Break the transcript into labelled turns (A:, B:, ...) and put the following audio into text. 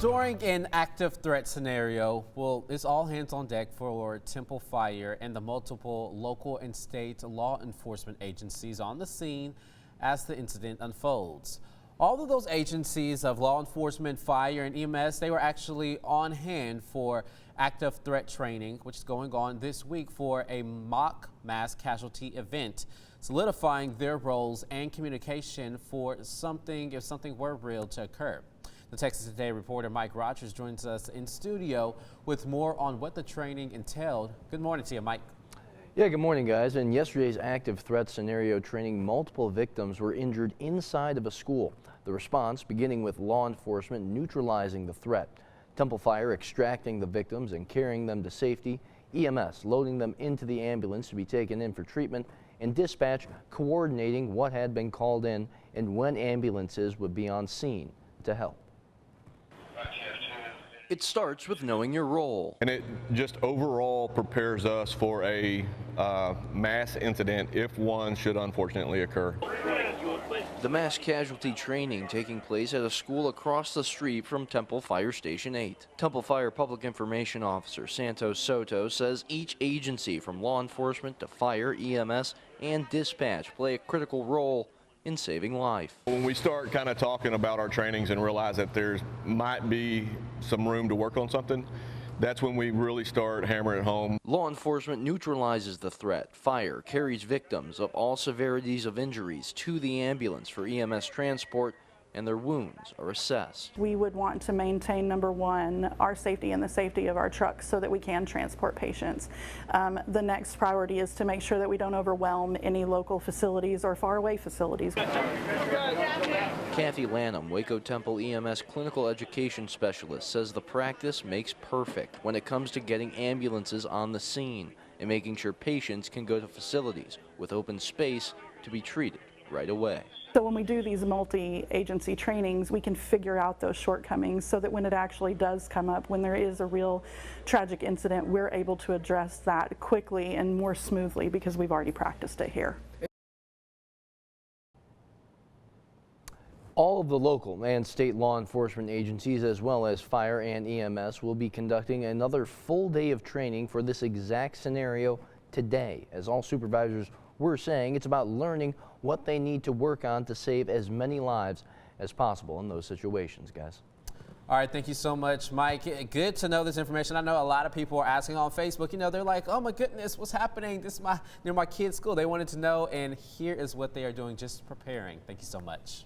A: During an active threat scenario, well, it's all hands on deck for Temple Fire and the multiple local and state law enforcement agencies on the scene as the incident unfolds. All of those agencies of law enforcement, fire, and EMS, they were actually on hand for active threat training, which is going on this week for a mock mass casualty event, solidifying their roles and communication for something if something were real to occur. The Texas Today reporter Mike Rogers joins us in studio with more on what the training entailed. Good morning to you, Mike.
B: Yeah, good morning, guys. In yesterday's active threat scenario training, multiple victims were injured inside of a school. The response beginning with law enforcement neutralizing the threat, Temple Fire extracting the victims and carrying them to safety, EMS loading them into the ambulance to be taken in for treatment, and dispatch coordinating what had been called in and when ambulances would be on scene to help. It starts with knowing your role.
C: And it just overall prepares us for a mass incident if one should unfortunately occur.
B: The mass casualty training taking place at a school across the street from Temple Fire Station 8. Temple Fire Public Information Officer Santos Soto says each agency from law enforcement to fire, EMS, and dispatch play a critical role in saving life.
C: When we start kind of talking about our trainings and realize that there might be some room to work on something, that's when we really start hammering it home.
B: Law enforcement neutralizes the threat. Fire carries victims of all severities of injuries to the ambulance for EMS transport, and their wounds are assessed.
D: We would want to maintain, number one, our safety and the safety of our trucks so that we can transport patients. The next priority is to make sure that we don't overwhelm any local facilities or faraway facilities.
B: Kathy Lanham, Waco Temple EMS Clinical Education Specialist, says the practice makes perfect when it comes to getting ambulances on the scene and making sure patients can go to facilities with open space to be treated right away.
D: So when we do these multi-agency trainings, we can figure out those shortcomings so that when it actually does come up, when there is a real tragic incident, we're able to address that quickly and more smoothly because we've already practiced it here.
B: All of the local and state law enforcement agencies, as well as fire and EMS, will be conducting another full day of training for this exact scenario today. As all supervisors were saying, it's about learning what they need to work on to save as many lives as possible in those situations, guys.
A: All right, thank you so much, Mike. Good to know this information. I know a lot of people are asking on Facebook, they're like, oh my goodness, what's happening? This is near my kid's school. They wanted to know, and here is what they are doing, just preparing. Thank you so much.